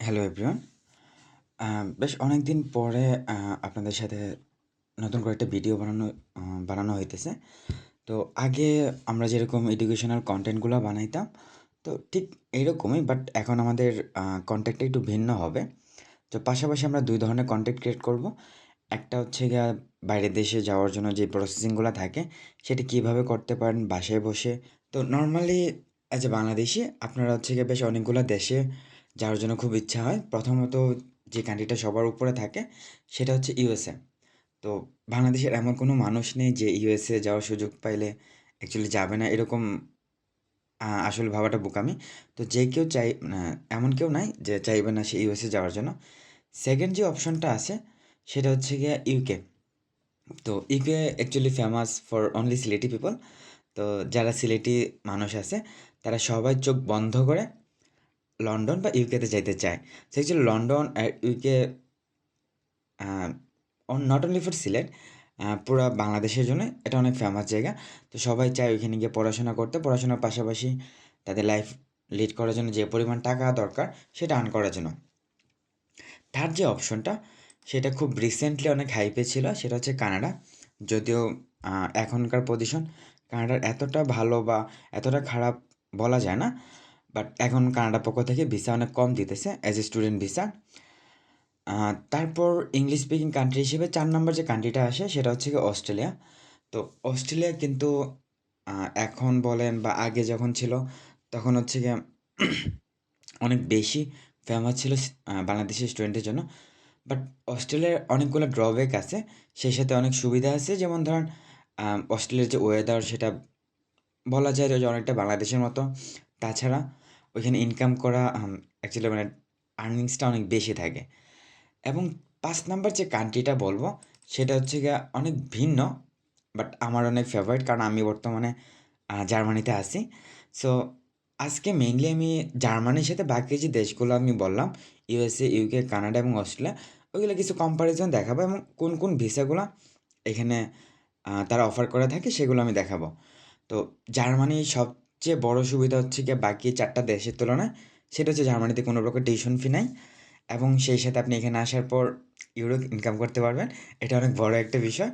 Hello everyone. বেশ অনেকদিন পরে আপনাদের সাথে নতুন করে একটা ভিডিও বানানো হইতেছে। তো আগে আমরা যেরকম এডুকেশনাল কনটেন্টগুলো বানাইতাম, তো ঠিক এইরকমই বাট এখন আমাদের কনটেন্টটা একটু ভিন্ন হবে। তো পাশাপাশি আমরা ২ ধরনের কনটেন্ট ক্রিয়েট করব। একটা হচ্ছে গিয়া বাইরের দেশে যাওয়ার জন্য যে প্রসেসিংগুলো থাকে, সেটা কিভাবে করতে পারেন বাসায় বসে। তো নরমালি অ্যাজ এ বাংলাদেশী আপনারা হচ্ছে গিয়ে বেশ অনেকগুলা দেশে যাওয়ার জন্য খুব ইচ্ছা হয়। প্রথমত যে কান্ট্রিটা সবার উপরে থাকে সেটা হচ্ছে ইউএসএ। তো বাংলাদেশের এমন কোনো মানুষ নেই যে ইউএসএ যাওয়ার সুযোগ পাইলে অ্যাকচুয়ালি যাবে না, এরকম আসলে ভাবাটা বোকামি। তো যে কেউ এমন কেউ নাই যে চাইবে না সে ইউএসএ যাওয়ার জন্য। সেকেন্ড যে অপশনটা আছে সেটা হচ্ছে গিয়ে ইউকে। তো UK actually famous for only Sylheti people. তো যারা সিলেটি মানুষ আছে তারা সবাই চোখ বন্ধ করে লন্ডন বা ইউকেতে যাইতে চায়। সো অ্যাকচুয়ালি লন্ডন আর UK not only for Sylhet, পুরা বাংলাদেশের জন্য এটা অনেক ফেমাস জায়গা। তো সবাই চায় ওইখানে গিয়ে পড়াশোনা করতে, পড়াশোনার পাশাপাশি তাদের লাইফ লিড করার জন্য যে পরিমাণ টাকা দরকার সেটা আর্ন করার জন্য। থার্ড যে অপশনটা সেটা খুব রিসেন্টলি অনেক হাইপে ছিল, সেটা হচ্ছে কানাডা। যদিও এখনকার পজিশন কানাডার এতটা ভালো বা এতটা খারাপ বলা যায় না, বাট এখন কানাডার পক্ষ থেকে ভিসা অনেক কম দিতেছে অ্যাজ এ স্টুডেন্ট ভিসা। তারপর ইংলিশ স্পিকিং কান্ট্রি হিসেবে ৪ নম্বর যে কান্ট্রিটা আসে সেটা হচ্ছে গিয়ে অস্ট্রেলিয়া। তো অস্ট্রেলিয়া কিন্তু এখন বলেন বা আগে যখন ছিল তখন হচ্ছে গিয়ে অনেক বেশি ফেমাস ছিল বাংলাদেশের স্টুডেন্টের জন্য। বাট অস্ট্রেলিয়ার অনেকগুলো ড্রব্যাক আছে, সেই সাথে অনেক সুবিধা আছে। যেমন ধরেন অস্ট্রেলিয়ার যে ওয়েদার সেটা বলা যায় যে অনেকটা বাংলাদেশের মতো। তাছাড়া ওইখানে ইনকাম করা অ্যাকচুয়ালি মানে আর্নিংসটা অনেক বেশি থাকে। এবং ৫ নাম্বার যে কান্ট্রিটা বলবো সেটা হচ্ছে গিয়ে অনেক ভিন্ন, বাট আমার অনেক ফেভারিট, কারণ আমি বর্তমানে জার্মানিতে আছি। সো আজকে মেইনলি আমি জার্মানির সাথে বাকি যে দেশগুলো আমি বললাম, ইউএসএ, ইউকে, কানাডা এবং অস্ট্রেলিয়া, ওইগুলো কিছু কম্পারিজন দেখাবো এবং কোন কোন ভিসাগুলো এখানে তারা অফার করে থাকে সেগুলো আমি দেখাবো। তো জার্মানির সবচেয়ে বড় সুবিধা হচ্ছে গিয়ে বাকি ৪টা দেশের তুলনায়, সেটা হচ্ছে জার্মানিতে কোনো প্রকার টিউশন ফি নাই এবং সেই সাথে আপনি এখানে আসার পর ইউরো ইনকাম করতে পারবেন। এটা অনেক বড় একটা বিষয়।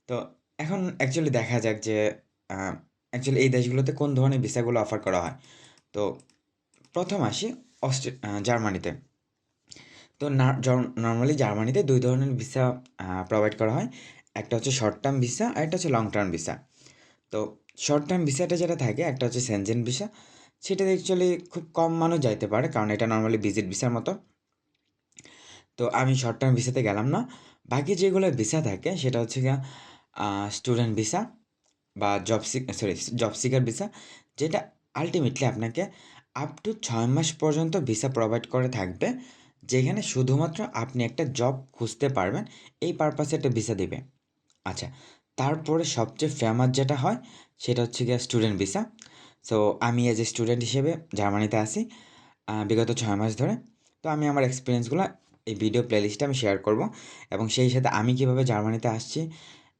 তো এখন অ্যাকচুয়ালি দেখা যাক যে অ্যাকচুয়ালি এই দেশগুলোতে কোন ধরনের ভিসাগুলো অফার করা হয়। তো প্রথম আসি জার্মানিতে। তো নরমালি জার্মানিতে ২ ধরনের ভিসা প্রোভাইড করা হয়। একটা হচ্ছে শর্ট টার্ম ভিসা আর একটা হচ্ছে লং টার্ম ভিসা। তো শর্ট টার্ম ভিসাটা যেটা থাকে একটা হচ্ছে সেনজেন ভিসা। সেটাতে অ্যাকচুয়ালি খুব কম মানুষ যাইতে পারে, কারণ এটা নরমালি ভিজিট ভিসার মতো। তো আমি শর্ট টার্ম ভিসাতে গেলাম না। বাকি যেগুলো ভিসা থাকে সেটা হচ্ছে গিয়া স্টুডেন্ট ভিসা বা জব সিকার ভিসা, যেটা আল্টিমেটলি আপনাকে আপ টু ৬ মাস পর্যন্ত ভিসা প্রোভাইড করে থাকবে। যেখানে শুধুমাত্র আপনি একটা জব খুঁজতে পারবেন, এই পারপাসে একটা ভিসা দিবে। আচ্ছা, তারপরে সবচেয়ে ফেমাস যেটা হয় সেটা হচ্ছে গিয়ে স্টুডেন্ট ভিসা। সো আমি এজ এ স্টুডেন্ট হিসেবে জার্মানিতে আছি বিগত ৬ মাস ধরে। তো আমি আমার এক্সপিরিয়েন্সগুলো এই ভিডিও প্লেলিস্টে আমি শেয়ার করব এবং সেই সাথে আমি কীভাবে জার্মানিতে আসছি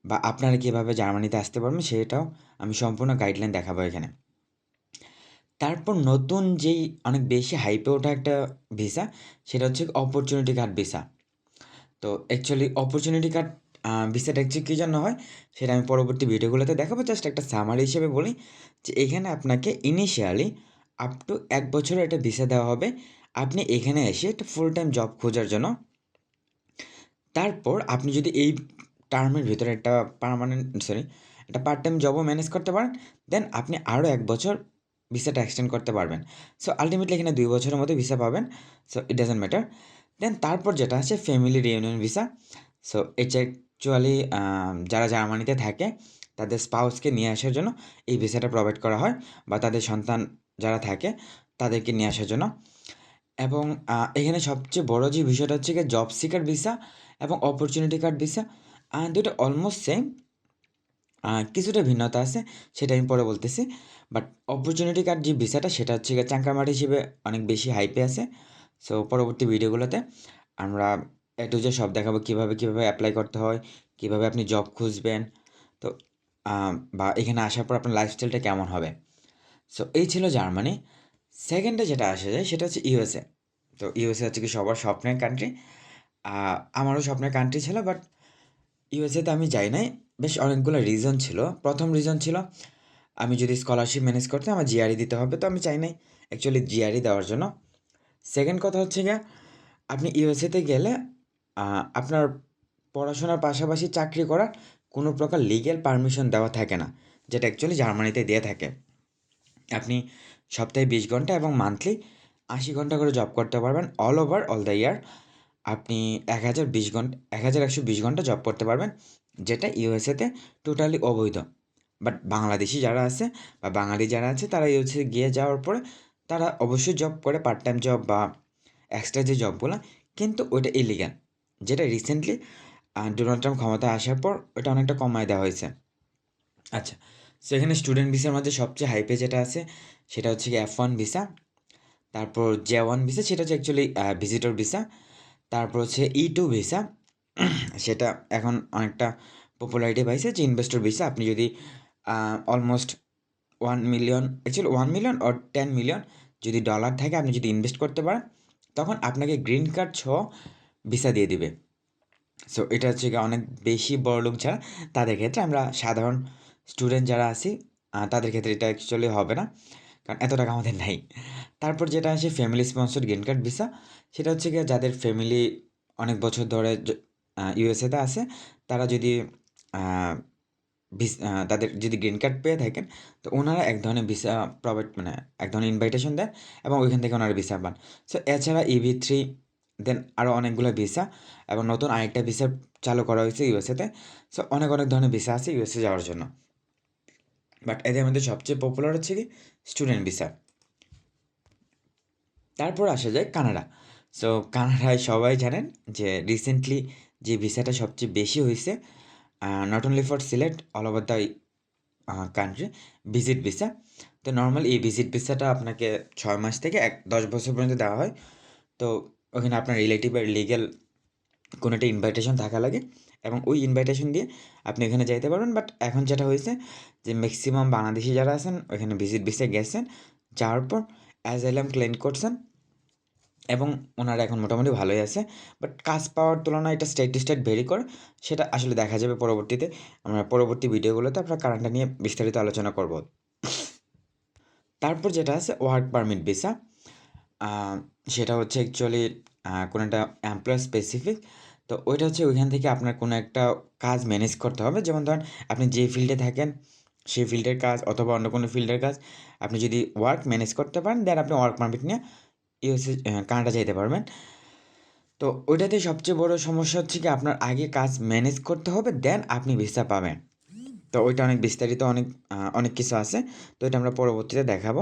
বা আপনারা কীভাবে জার্মানিতে আসতে পারবেন সেটাও আমি সম্পূর্ণ গাইডলাইন দেখাবো এখানে। তারপর নতুন যেই অনেক বেশি হাইপে ওঠা একটা ভিসা সেটা হচ্ছে অপরচুনিটি কার্ড ভিসা। তো অ্যাকচুয়ালি অপরচুনিটি কার্ড ভিসাটা অ্যাকচুয়ালি কী জন্য হয় সেটা আমি পরবর্তী ভিডিওগুলোতে দেখাবো। জাস্ট একটা সামারি হিসেবে বলি যে এখানে আপনাকে ইনিশিয়ালি আপ টু ১ বছরের একটা ভিসা দেওয়া হবে। আপনি এখানে এসে একটা ফুল টাইম জব খোঁজার জন্য। তারপর আপনি যদি এই টার্মের ভিতরে একটা পার্ট টাইম জবও ম্যানেজ করতে পারেন, দেন আপনি আরও ১ বছর ভিসাটা এক্সটেন্ড করতে পারবেন। সো আল্টিমেটলি এখানে ২ বছরের মতো ভিসা পাবেন। So it doesn't matter. Then তারপর যেটা আছে ফ্যামিলি রিউনিয়ন ভিসা। সো এটা অ্যাকচুয়ালি যারা জার্মানিতে থাকে তাদের স্পাউসকে নিয়ে আসার জন্য এই ভিসাটা প্রোভাইড করা হয়, বা তাদের সন্তান যারা থাকে তাদেরকে নিয়ে আসার জন্য। এবং এখানে সবচেয়ে বড় যে বিষয়টা হচ্ছে গিয়ে জব সিকার ভিসা এবং অপরচুনিটি কার্ড ভিসা, দুটো অলমোস্ট সেম। কিছুটা ভিন্নতা আছে, সেটা আমি পরে বলতেছি। বাট অপরচুনিটি কার্ড যে ভিসাটা সেটা হচ্ছে গিয়ে চাঙ্কামাটি হিসেবে অনেক বেশি হাইপে আছে। সো পরবর্তী ভিডিওগুলোতে আমরা এ টু জেড সব দেখাবো, কীভাবে অ্যাপ্লাই করতে হয়, কীভাবে আপনি জব খুঁজবেন। তো বা এখানে আসার পর আপনার লাইফস্টাইলটা কেমন হবে। সো এই ছিল জার্মানি। সেকেন্ডে যেটা আসা যায় সেটা হচ্ছে ইউএসএ। তো ইউএসএ হচ্ছে কি সবার স্বপ্নের কান্ট্রি। আমারও স্বপ্নের কান্ট্রি ছিল, বাট ইউএসএতে আমি যাই নাই। বেশ অনেকগুলো রিজন ছিল। প্রথম রিজন ছিল আমি যদি স্কলারশিপ ম্যানেজ করতে আমার জিআরই দিতে হবে, তো আমি চাই নাই অ্যাকচুয়ালি জিআরই দেওয়ার জন্য। সেকেন্ড কথা হচ্ছে গিয়ে আপনি ইউএসএতে গেলে আপনার পড়াশোনার পাশাপাশি চাকরি করার কোনো প্রকার লিগ্যাল পারমিশন দেওয়া থাকে না, যেটা অ্যাকচুয়ালি জার্মানিতে দিয়ে থাকে। আপনি সপ্তাহে 20 ঘন্টা এবং মান্থলি 80 ঘন্টা করে জব করতে পারবেন all over all the year. আপনি 1020 ঘন্টা 1120 ঘন্টা জব করতে পারবেন, যেটা ইউএসএতে টোটালি অবৈধ। বাট বাংলাদেশি যারা আছে বা বাঙালি যারা আছে তারা ইউএসএ গিয়ে যাওয়ার পরে তারা অবশ্যই জব করে, পার্ট টাইম জব বা এক্সট্রা যে জবগুলো, কিন্তু ওইটা ইলিগাল, যেটা রিসেন্টলি ডোনাল্ড ট্রাম্প ক্ষমতায় আসার পর ওটা অনেকটা কমায় দেওয়া হয়েছে। আচ্ছা, সো এখানে স্টুডেন্ট ভিসার মধ্যে সবচেয়ে হাইপে যেটা আছে সেটা হচ্ছে কি F1 ভিসা। তারপর J1 ভিসা, সেটা হচ্ছে অ্যাকচুয়ালি ভিজিটর ভিসা। তারপর হচ্ছে E2 ভিসা, সেটা এখন অনেকটা পপুলারিটি পাইছে, যে ইনভেস্টর ভিসা। আপনি যদি almost 1 million, actually 1 million or 10 million যদি ডলার থাকে, আপনি যদি ইনভেস্ট করতে পারেন, তখন আপনাকে গ্রিন কার্ড সহ ভিসা দিয়ে দিবে। সো এটা হচ্ছে গিয়ে অনেক বেশি বড়লোক যারা, তাদের ক্ষেত্রে। আমরা সাধারণ স্টুডেন্ট যারা আছি তাদের ক্ষেত্রে এটা অ্যাকচুয়ালি হবে না, কারণ এত টাকা আমাদের নাই। তারপর যেটা আসে family sponsored green card visa, সেটা হচ্ছে গিয়ে যাদের ফ্যামিলি অনেক বছর ধরে ইউএসএতে আছে, তারা যদি তাদের যদি গ্রিন কার্ড পেয়ে থাকেন, তো ওনারা এক ধরনের ভিসা প্রোভাইড, মানে এক ধরনের ইনভাইটেশন দেন এবং ওইখান থেকে ওনারা ভিসা পান। সো এছাড়া EB3, দেন আরও অনেকগুলো ভিসা, এবং নতুন আরেকটা ভিসা চালু করা হয়েছে ইউএসএতে। সো অনেক অনেক ধরনের ভিসা আছে ইউএসএ যাওয়ার জন্য, বাট এদের মধ্যে সবচেয়ে পপুলার হচ্ছে কি স্টুডেন্ট ভিসা। তারপর আসা যায় কানাডা। সো কানাডায় সবাই জানেন যে রিসেন্টলি যে ভিসাটা সবচেয়ে বেশি হয়েছে, not only for Sylhet, all over the country, visit visa. তো নর্মাল এই ভিজিট ভিসাটা আপনাকে 6 মাস থেকে 10 বছর পর্যন্ত দেওয়া হয়। তো ওখানে আপনার রিলেটিভ আর লিগ্যাল কোনো একটা ইনভাইটেশন থাকা লাগে, এবং ওই ইনভাইটেশন দিয়ে আপনি ওখানে যাইতে পারবেন। বাট এখন যেটা হয়েছে যে ম্যাক্সিমাম বাংলাদেশি যারা আছেন ওখানে ভিজিট ভিসায় গেছেন, যাওয়ার পর অ্যাজাইলাম ক্লেম করছেন, এবং ওনারা এখন মোটামুটি ভালোই আছে। বাট কাজ পাওয়ার তুলনায় এটা স্টেট টু স্টেট ভেরি করে, সেটা আসলে দেখা যাবে পরবর্তীতে। আমরা পরবর্তী ভিডিওগুলোতে আপনার কারণটা নিয়ে বিস্তারিত আলোচনা করব। তারপর যেটা আছে ওয়ার্ক পারমিট ভিসা, সেটা হচ্ছে অ্যাকচুয়ালি কোনো একটা এমপ্লয় স্পেসিফিক। তো ওইটা হচ্ছে ওইখান থেকে আপনার কোনো একটা কাজ ম্যানেজ করতে হবে। যেমন ধরেন আপনি যে ফিল্ডে থাকেন সেই ফিল্ডের কাজ, অথবা অন্য কোনো ফিল্ডের কাজ আপনি যদি ওয়ার্ক ম্যানেজ করতে পারেন, দেন আপনি ওয়ার্ক পারমিট নিয়ে ইউএসএ কানাডা যেতে পারবেন। তো ওইটাতে সবচেয়ে বড় সমস্যা হচ্ছে কি আপনার আগে কাজ ম্যানেজ করতে হবে, দেন আপনি ভিসা পাবেন। তো ওইটা অনেক বিস্তারিত, অনেক কিছু আছে। তো এটা আমরা পরবর্তীতে দেখাবো।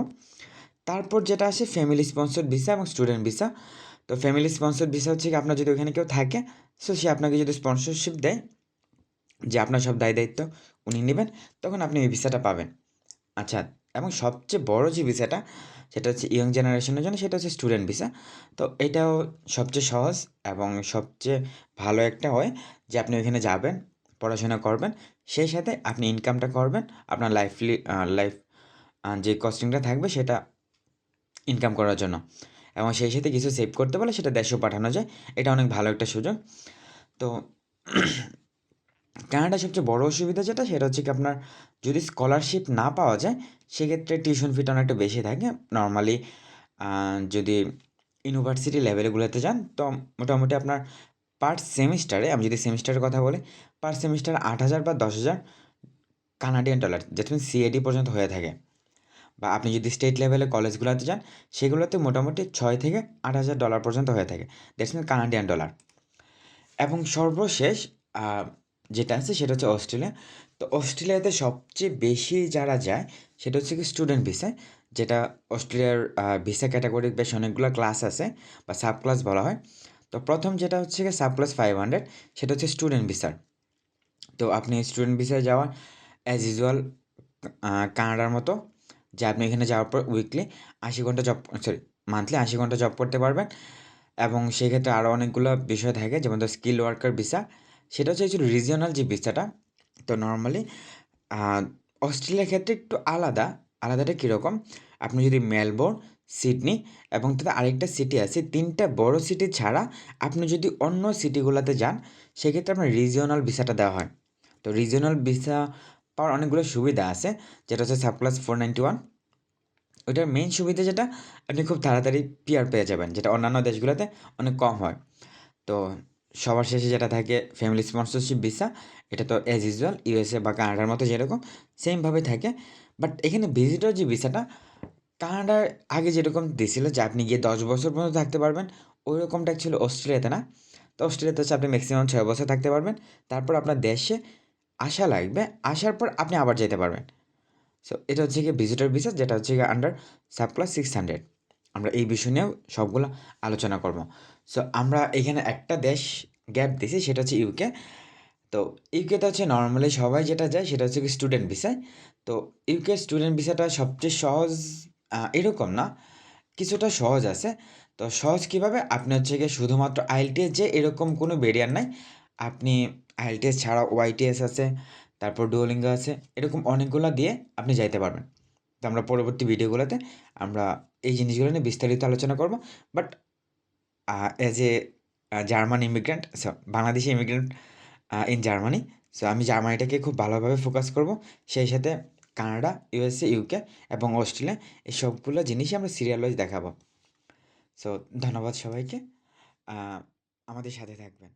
তারপর যেটা আসে ফ্যামিলি স্পন্সর্ড ভিসা এবং স্টুডেন্ট ভিসা। তো ফ্যামিলি স্পন্সর্ড ভিসা হচ্ছে কি আপনার যদি ওখানে কেউ থাকে, সো সে আপনাকে যদি স্পন্সরশিপ দেয়, যে আপনার সব দায় দায়িত্ব উনি নেবেন, তখন আপনি এই ভিসাটা পাবেন। আচ্ছা, এবং সবচেয়ে বড় যে ভিসাটা সেটা হচ্ছে ইয়ং জেনারেশনের জন্য, সেটা হচ্ছে স্টুডেন্ট ভিসা। তো এটাও সবচেয়ে সহজ এবং সবচেয়ে ভালো একটা হয়, যে আপনি ওইখানে যাবেন, পড়াশোনা করবেন, সেই সাথে আপনি ইনকামটা করবেন, আপনার লাইফ যে কস্টিংটা থাকবে সেটা ইনকাম করার জন্য, এবং সেই সাথে কিছু সেভ করতে পারলে সেটা দেশেও পাঠানো যায়। এটা অনেক ভালো একটা সুযোগ। তো কানাডার সবচেয়ে বড় অসুবিধা যেটা, সেটা হচ্ছে কি আপনার যদি স্কলারশিপ না পাওয়া যায়, সেক্ষেত্রে টিউশন ফিটা অনেকটা বেশি থাকে। নর্মালি যদি ইউনিভার্সিটি লেভেলগুলোতে যান, তো মোটামুটি আপনার পার সেমিস্টারে, আমি যদি সেমিস্টারের কথা বলি, পার সেমিস্টারে 8,000 বা 10,000 কানাডিয়ান ডলার, যেটা সিএডি পর্যন্ত হয়ে থাকে। বা আপনি যদি স্টেট লেভেলে কলেজগুলোতে যান, সেগুলোতে মোটামুটি 6 থেকে 8,000 ডলার পর্যন্ত হয়ে থাকে, দ্যাটস মিন কানাডিয়ান ডলার। এবং সর্বশেষ যেটা আছে সেটা হচ্ছে অস্ট্রেলিয়া। তো অস্ট্রেলিয়াতে সবচেয়ে বেশি যারা যায় সেটা হচ্ছে কি স্টুডেন্ট ভিসায়, যেটা অস্ট্রেলিয়ার ভিসা ক্যাটাগরি বেশ অনেকগুলো ক্লাস আছে বা সাব ক্লাস বলা হয়। তো প্রথম যেটা হচ্ছে কি সাব ক্লাস 500, সেটা হচ্ছে স্টুডেন্ট ভিসার। তো আপনি স্টুডেন্ট ভিসায় যাওয়ার অ্যাজ ইউজুয়াল কানাডার মতো, যে আপনি এখানে যাওয়ার পর উইকলি 80 ঘন্টা জব, সরি, মান্থলি 80 ঘন্টা জব করতে পারবেন। এবং সেক্ষেত্রে আরও অনেকগুলো বিষয় থাকে, যেমন ধর স্কিল ওয়ার্কার ভিসা, সেটা হচ্ছে একটু রিজিওনাল যে ভিসাটা। তো নর্মালি অস্ট্রেলিয়ার ক্ষেত্রে একটু আলাদাটা কীরকম, আপনি যদি মেলবোর্ন, সিডনি এবং তাতে আরেকটা সিটি আছে। ৩টা বড় সিটি ছাড়া আপনি যদি অন্য সিটিগুলাতে যান, সেক্ষেত্রে আপনার রিজিওনাল ভিসাটা দেওয়া হয়। তো রিজিওনাল ভিসা পাওয়ার অনেকগুলো সুবিধা আছে, যেটা হচ্ছে সাবক্লাস 491। ওইটার মেইন সুবিধা যেটা, আপনি খুব তাড়াতাড়ি পিআর পেয়ে যাবেন, যেটা অন্যান্য দেশগুলোতে অনেক কম হয়। তো সবার শেষে যেটা থাকে ফ্যামিলি স্পন্সরশিপ ভিসা, এটা তো অ্যাজ ইউজুয়াল ইউএসএ বা কানাডার মতো যেরকম সেমভাবে থাকে। বাট এখানে ভিজিটর যে ভিসাটা কানাডার আগে যেরকম দিছিল যে আপনি গিয়ে 10 বছর পর্যন্ত থাকতে পারবেন, ওই রকমটা ছিল অস্ট্রেলিয়াতে না। তো অস্ট্রেলিয়াতে হচ্ছে আপনি ম্যাক্সিমাম 6 বছর থাকতে পারবেন, তারপর আপনার দেশে আসা লাগবে, আসার পর আপনি আবার যেতে পারবেন। সো এটা হচ্ছে গিয়ে ভিজিটর ভিসা, যেটা হচ্ছে গিয়ে আন্ডার সাবক্লাস 600। আমরা এই বিষয় নিয়েও সবগুলো আলোচনা করব। সো আমরা এখানে একটা দেশ গ্যাপ দিছি, সেটা হচ্ছে ইউকে। তো ইউকেতে হচ্ছে নর্মালি সবাই যেটা যায় সেটা হচ্ছে কি স্টুডেন্ট ভিসায়। তো ইউকে স্টুডেন্ট ভিসাটা সবচেয়ে সহজ এরকম না, কিছুটা সহজ আছে। তো সহজ কীভাবে, আপনি হচ্ছে গিয়ে শুধুমাত্র আইএলটিএস যে এরকম কোনো ব্যারিয়ার নাই। আপনি আইএলটিএস ছাড়া ওয়াইটিএস আছে, তারপর ডুওলিঙ্গো আছে, এরকম অনেকগুলো দিয়ে আপনি যাইতে পারবেন। তো আমরা পরবর্তী ভিডিওগুলোতে আমরা এই জিনিসগুলো নিয়ে বিস্তারিত আলোচনা করব। But as a German immigrant, Bangladeshi immigrant in Germany, so আমি জার্মানিটাকে খুব ভালোভাবে ফোকাস করব। সেই সাথে কানাডা, ইউএসএ, ইউকে এবং অস্ট্রেলিয়া, এই সবগুলো জিনিসই আমরা সিরিয়াল ওয়াইজ দেখাবো। সো ধন্যবাদ সবাইকে। আমাদের সাথে থাকবেন।